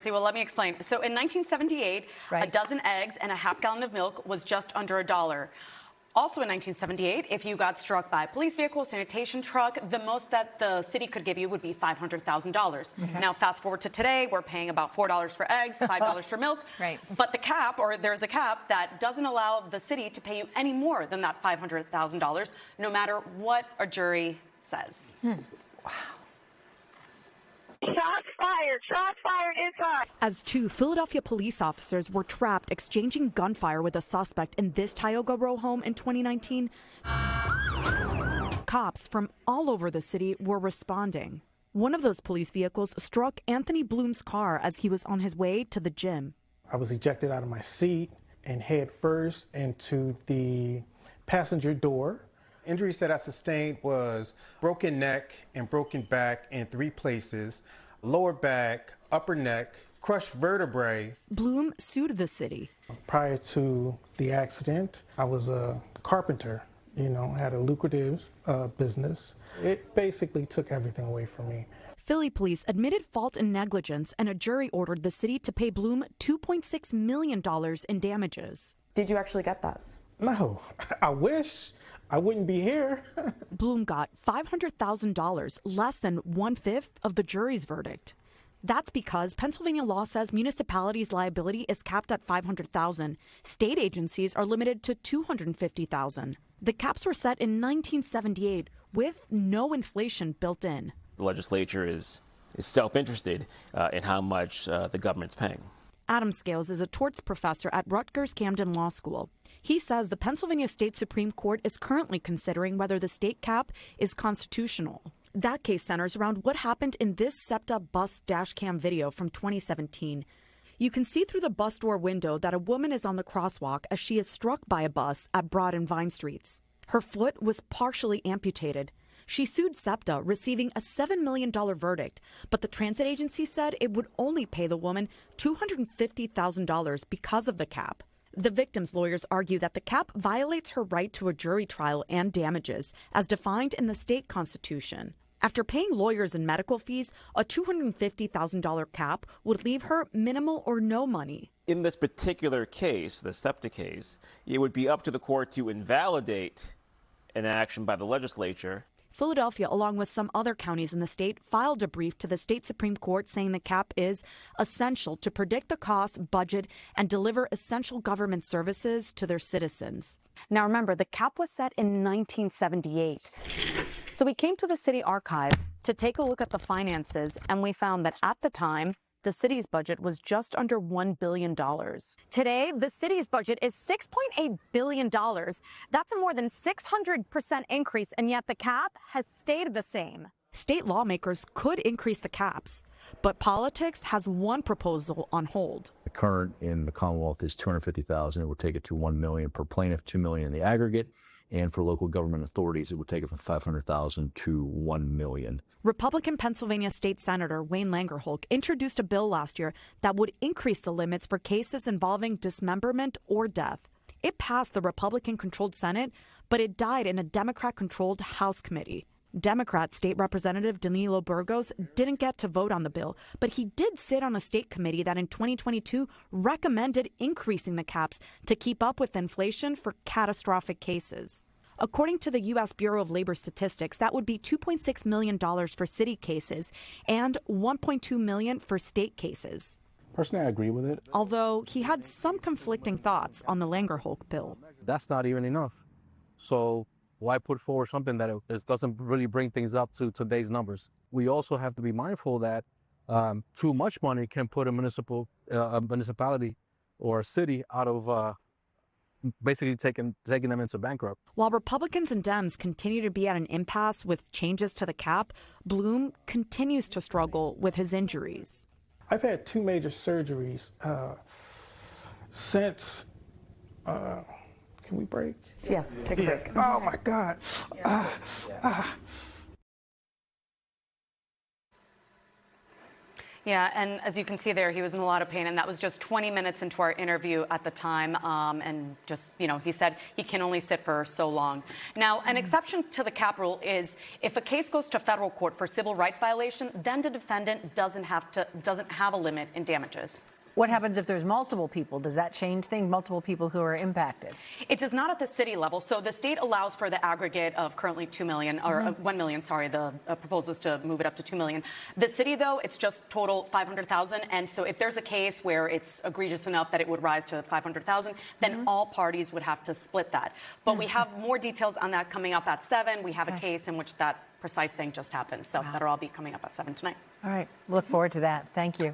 See, well, let me explain. So in 1978, Right. a dozen eggs and a half gallon of milk was just under $1. Also in 1978, if you got struck by a police vehicle, sanitation truck, the most that the city could give you would be $500,000. Okay. Now, fast forward to today, we're paying about $4 for eggs, $5 for milk. Right. But the cap, or there's a cap that doesn't allow the city to pay you any more than that $500,000, no matter what a jury says. Shots fired inside. As two Philadelphia police officers were trapped exchanging gunfire with a suspect in this Tioga Row home in 2019, cops from all over the city were responding. One of those police vehicles struck Anthony Bloom's car as he was on his way to the gym. I was ejected out of my seat and head first into the passenger door. Injuries that I sustained was broken neck and broken back in 3 places, lower back, upper neck, crushed vertebrae. Bloom sued the city. Prior to the accident, I was a carpenter, had a lucrative business. It basically took everything away from me. Philly police admitted fault and negligence, and a jury ordered the city to pay Bloom $2.6 million in damages. Did you actually get that? No, I wish. I wouldn't be here. Bloom got $500,000, less than 1/5 of the jury's verdict. That's because Pennsylvania law says municipalities' liability is capped at $500,000. State agencies are limited to $250,000. The caps were set in 1978 with no inflation built in. The legislature is self-interested in how much the government's paying. Adam Scales is a torts professor at Rutgers Camden Law School. He says the Pennsylvania State Supreme Court is currently considering whether the state cap is constitutional. That case centers around what happened in this SEPTA bus dash cam video from 2017. You can see through the bus door window that a woman is on the crosswalk as she is struck by a bus at Broad and Vine Streets. Her foot was partially amputated. She sued SEPTA, receiving a $7 million verdict, but the transit agency said it would only pay the woman $250,000 because of the cap. The victim's lawyers argue that the cap violates her right to a jury trial and damages, as defined in the state constitution. After paying lawyers and medical fees, a $250,000 cap would leave her minimal or no money. In this particular case, the SEPTA case, it would be up to the court to invalidate an action by the legislature. Philadelphia, along with some other counties in the state, filed a brief to the state Supreme Court saying the cap is essential to predict the cost, budget, and deliver essential government services to their citizens. Now remember, the cap was set in 1978. So we came to the city archives to take a look at the finances, and we found that at the time, the city's budget was just under $1 billion. Today, the city's budget is $6.8 billion. That's a more than 600% increase, and yet the cap has stayed the same. State lawmakers could increase the caps, but politics has one proposal on hold. The current in the Commonwealth is $250,000. It would take it to $1 million per plaintiff, $2 million in the aggregate. And for local government authorities, it would take it from $500,000 to $1 million. Republican Pennsylvania State Senator Wayne Langerholk introduced a bill last year that would increase the limits for cases involving dismemberment or death. It passed the Republican-controlled Senate, but it died in a Democrat-controlled House committee. Democrat State Representative Danilo Burgos didn't get to vote on the bill, but he did sit on a state committee that in 2022 recommended increasing the caps to keep up with inflation for catastrophic cases. According to the U.S. Bureau of Labor Statistics, that would be $2.6 million for city cases and $1.2 million for state cases. Personally, I agree with it. Although he had some conflicting thoughts on the Langerholk bill. That's not even enough. So why put forward something that it doesn't really bring things up to today's numbers? We also have to be mindful that too much money can put a municipality or a city out of basically taking them into bankrupt. While Republicans and Dems continue to be at an impasse with changes to the cap, Bloom continues to struggle with his injuries. I've had 2 major surgeries since. Can we break? Yes, take a break. Oh my God. Yeah, and as you can see there, he was in a lot of pain, and that was just 20 minutes into our interview at the time. And just, he said he can only sit for so long. Now, an exception to the cap rule is if a case goes to federal court for civil rights violation, then the defendant doesn't have a limit in damages. What happens if there's multiple people? Does that change things? Multiple people who are impacted? It does not at the city level. So the state allows for the aggregate of currently 2 million, or 1 million, sorry, the proposal is to move it up to 2 million. The city, though, it's just total 500,000. And so if there's a case where it's egregious enough that it would rise to 500,000, then all parties would have to split that. But we have more details on that coming up at 7. We have a case in which that precise thing just happened. So that'll all be coming up at 7 tonight. All right. Look forward to that. Thank you.